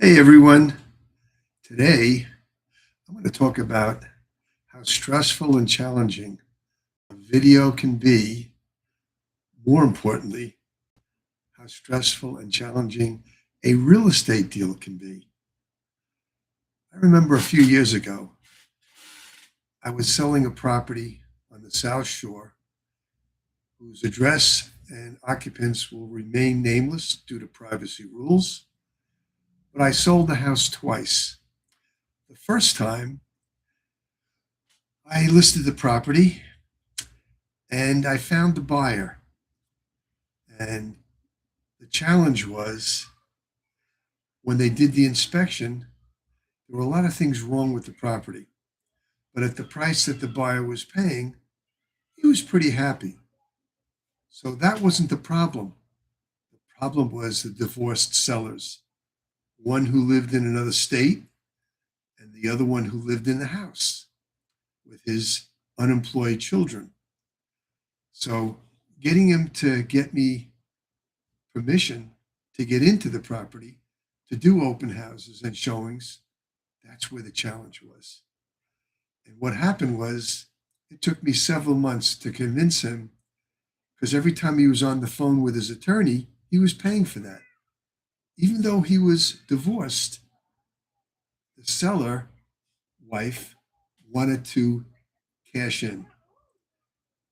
Hey everyone, today I'm going to talk about how stressful and challenging a video can be. More importantly, how stressful and challenging a real estate deal can be. I remember a few years ago, I was selling a property on the South Shore whose address and occupants will remain nameless due to privacy rules, but I sold the house twice. The first time, I listed the property and I found the buyer. And the challenge was when they did the inspection, there were a lot of things wrong with the property. But at the price that the buyer was paying, he was pretty happy. So that wasn't the problem. The problem was the divorced sellers, one who lived in another state and the other one who lived in the house with his unemployed children. So getting him to get me permission to get into the property, to do open houses and showings, that's where the challenge was. And what happened was it took me several months to convince him, because every time he was on the phone with his attorney, he was paying for that. Even though he was divorced, the seller wife wanted to cash in.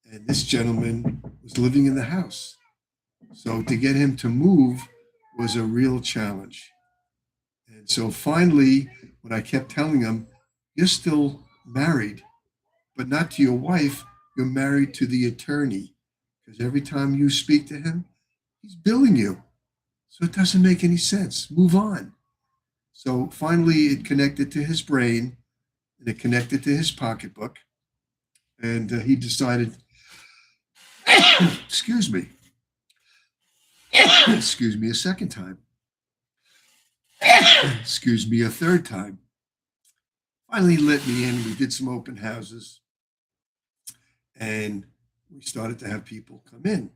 And this gentleman was living in the house. So to get him to move was a real challenge. And so finally, when I kept telling him, you're still married, but not to your wife, you're married to the attorney. Because every time you speak to him, he's billing you. So it doesn't make any sense. Move on. So finally, it connected to his brain and it connected to his pocketbook. And he decided, excuse me, excuse me a second time, excuse me a third time. Finally, he let me in. We did some open houses and we started to have people come in.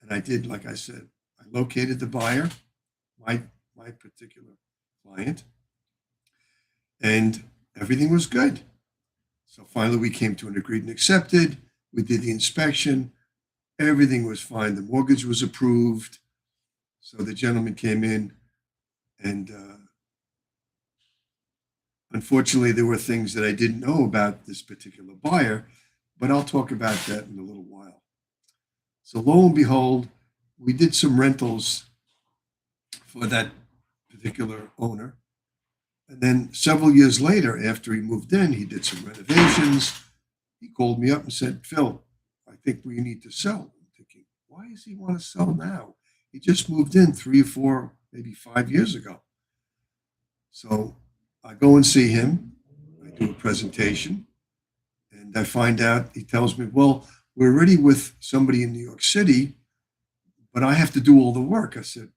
And I did, like I said, I located the buyer, my particular client, and everything was good. So finally, we came to an agreed and accepted. We did the inspection. Everything was fine. The mortgage was approved. So the gentleman came in, and unfortunately, there were things that I didn't know about this particular buyer, but I'll talk about that in a little while. So lo and behold, we did some rentals for that particular owner. And then several years later, after he moved in, he did some renovations. He called me up and said, Phil, I think we need to sell. I'm thinking, why does he want to sell now? He just moved in 3 or 4, maybe 5 years ago. So I go and see him. I do a presentation. And I find out, he tells me, well, we're already with somebody in New York City, but I have to do all the work. I said,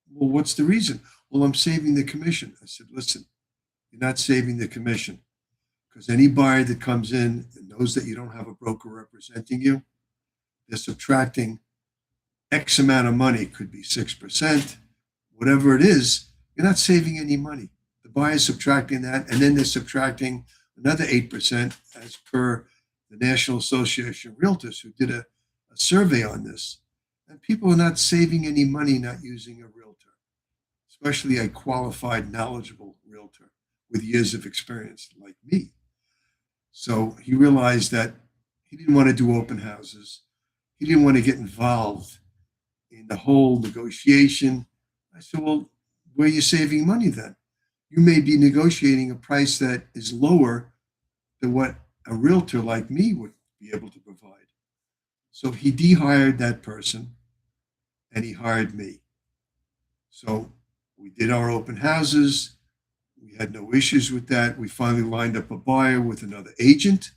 well, what's the reason? Well, I'm saving the commission. I said, listen, you're not saving the commission, because any buyer that comes in and knows that you don't have a broker representing you, they're subtracting X amount of money, could be 6%, whatever it is, you're not saving any money. The buyer's subtracting that, and then they're subtracting another 8% as per the National Association of Realtors, who did a survey on this. And people are not saving any money not using a realtor, especially a qualified, knowledgeable realtor with years of experience like me. So he realized that he didn't want to do open houses. He didn't want to get involved in the whole negotiation. I said, well, where are you saving money then? You may be negotiating a price that is lower than what a realtor like me would be able to provide. So he dehired that person and he hired me. So we did our open houses. We had no issues with that. We finally lined up a buyer with another agent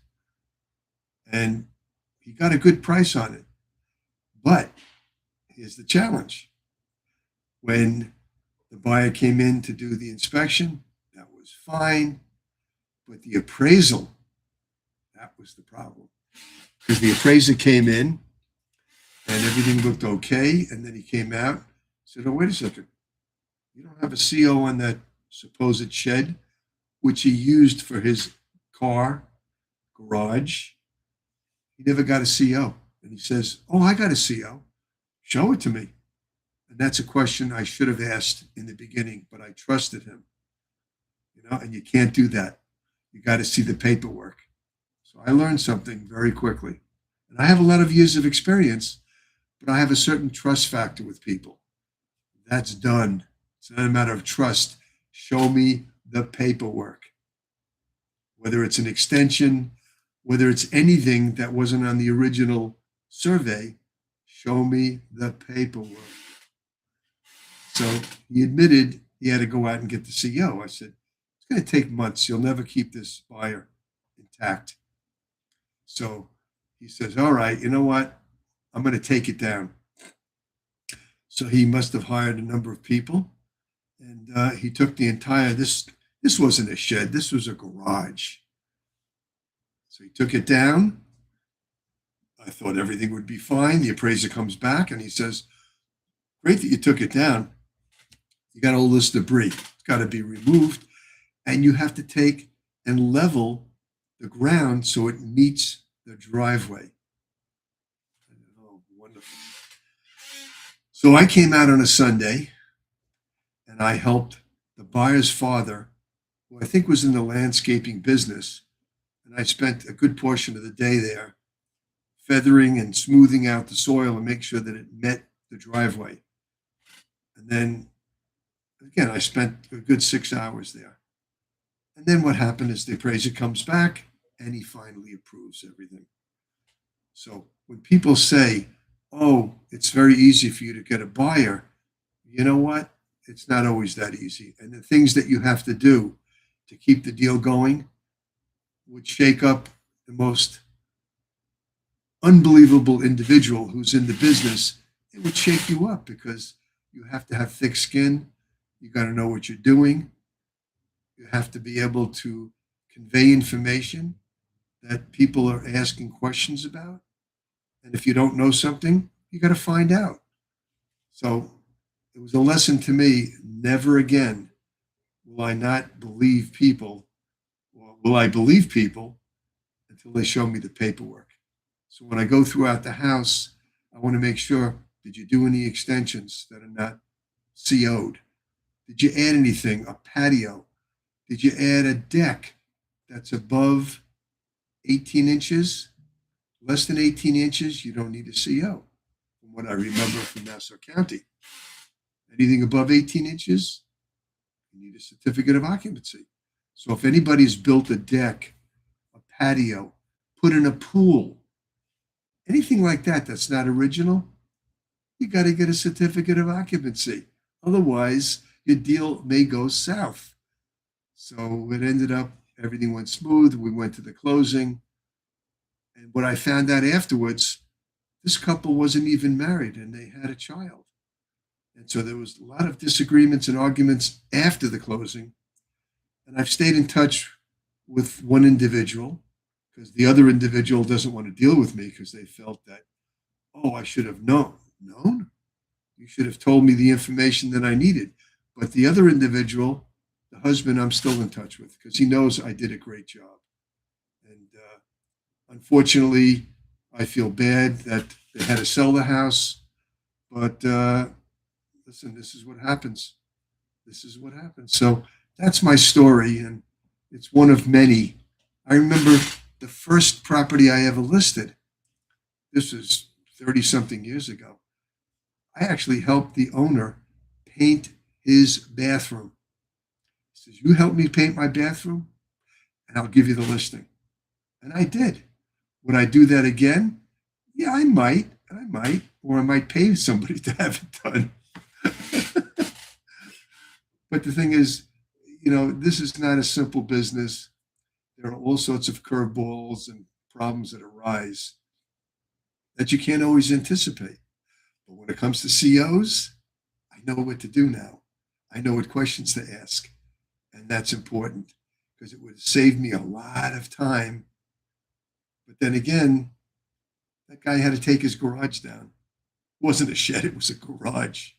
and he got a good price on it. But here's the challenge. When the buyer came in to do the inspection, that was fine. But the appraisal, that was the problem. Because the appraiser came in and everything looked okay. And then he came out and said, oh, wait a second. You don't have a CO on that supposed shed, which he used for his car garage. He never got a CO. And he says, "Oh, I got a CO. Show it to me." And that's a question I should have asked in the beginning, but I trusted him, and you can't do that. You got to see the paperwork. So I learned something very quickly. And I have a lot of years of experience, but I have a certain trust factor with people. That's done. It's not a matter of trust. Show me the paperwork. Whether it's an extension, whether it's anything that wasn't on the original survey, show me the paperwork. So he admitted he had to go out and get the CO. I said, "It's going to take months. You'll never keep this buyer intact." So he says, "All right, you know what? I'm going to take it down." So he must have hired a number of people, and he took the entire this. This wasn't a shed. This was a garage. So he took it down. I thought everything would be fine. The appraiser comes back and he says, "Great that you took it down. You got all this debris. It's got to be removed, and you have to take and level the ground so it meets the driveway." Oh, wonderful. So I came out on a Sunday and I helped the buyer's father, who I think was in the landscaping business. And I spent a good portion of the day there feathering and smoothing out the soil and make sure that it met the driveway. And then again, I spent a good 6 hours there. And then what happened is the appraiser comes back and he finally approves everything. So when people say, "Oh, it's very easy for you to get a buyer," you know what? It's not always that easy. And the things that you have to do to keep the deal going would shake up the most unbelievable individual who's in the business. It would shake you up because you have to have thick skin. You got to know what you're doing. You have to be able to convey information that people are asking questions about. And if you don't know something, you got to find out. So it was a lesson to me. Never again will I not believe people, or will I believe people until they show me the paperwork. So when I go throughout the house, I want to make sure, did you do any extensions that are not CO'd? Did you add anything? A patio? Did you add a deck that's above 18 inches? Less than 18 inches, you don't need a CO, from what I remember from Nassau County. Anything above 18 inches, you need a certificate of occupancy. So if anybody's built a deck, a patio, put in a pool, anything like that that's not original, you got to get a certificate of occupancy. Otherwise, your deal may go south. So it ended up, everything went smooth. We went to the closing. And what I found out afterwards, this couple wasn't even married and they had a child. And so there was a lot of disagreements and arguments after the closing. And I've stayed in touch with one individual because the other individual doesn't want to deal with me because they felt that, "Oh, I should have known." Known? You should have told me the information that I needed. But the other individual, the husband, I'm still in touch with because he knows I did a great job. And unfortunately, I feel bad that they had to sell the house. But listen, this is what happens. This is what happens. So that's my story, and it's one of many. I remember the first property I ever listed. This was 30 something years ago. I actually helped the owner paint his bathroom. He says, "You help me paint my bathroom, and I'll give you the listing." And I did. Would I do that again? Yeah, I might. Or I might pay somebody to have it done. But the thing is, this is not a simple business. There are all sorts of curveballs and problems that arise that you can't always anticipate. But when it comes to COs, I know what to do now. I know what questions to ask. And that's important because it would save me a lot of time. But then again, that guy had to take his garage down. It wasn't a shed, it was a garage.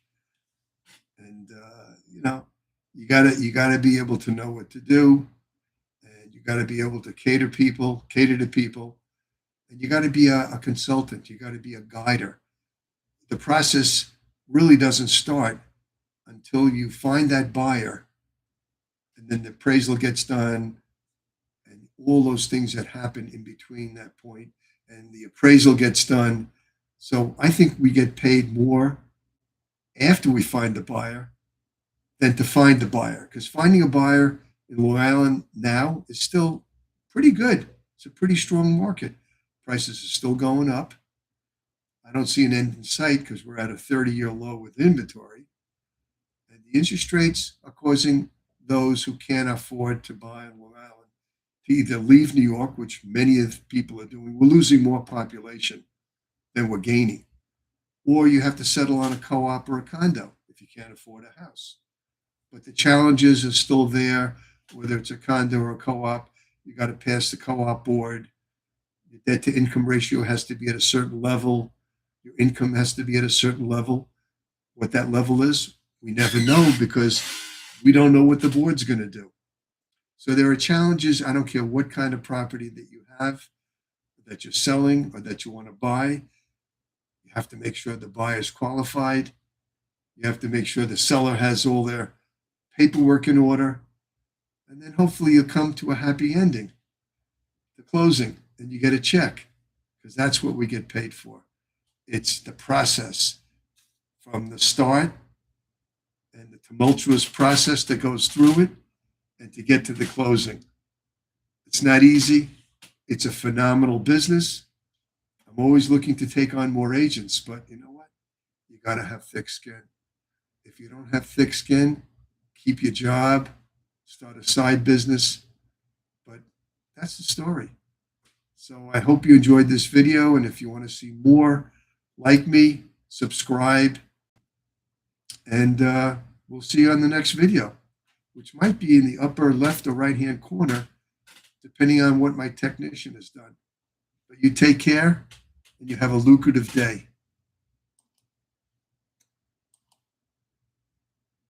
And, You gotta be able to know what to do, and you gotta be able to cater to people, and you gotta be a consultant. You gotta be a guider. The process really doesn't start until you find that buyer, and then the appraisal gets done, and all those things that happen in between that point, and the appraisal gets done. So I think we get paid more after we find the buyer than to find the buyer, because finding a buyer in Long Island now is still pretty good. It's a pretty strong market. Prices are still going up. I don't see an end in sight because we're at a 30-year low with inventory. And the interest rates are causing those who can't afford to buy in Long Island to either leave New York, which many of the people are doing. We're losing more population than we're gaining. Or you have to settle on a co-op or a condo if you can't afford a house. But the challenges are still there, whether it's a condo or a co-op. You got to pass the co-op board. Your debt to income ratio has to be at a certain level. Your income has to be at a certain level. What that level is, we never know because we don't know what the board's going to do. So there are challenges. I don't care what kind of property that you have, that you're selling or that you want to buy. You have to make sure the buyer is qualified. You have to make sure the seller has all their paperwork in order. And then hopefully you'll come to a happy ending, the closing, and you get a check, because that's what we get paid for. It's the process from the start and the tumultuous process that goes through it and to get to the closing. It's not easy. It's a phenomenal business. I'm always looking to take on more agents, but you know what? You got to have thick skin. If you don't have thick skin, keep your job, start a side business. But that's the story. So I hope you enjoyed this video. And if you want to see more like me, subscribe. And we'll see you on the next video, which might be in the upper left or right-hand corner, depending on what my technician has done. But you take care and you have a lucrative day.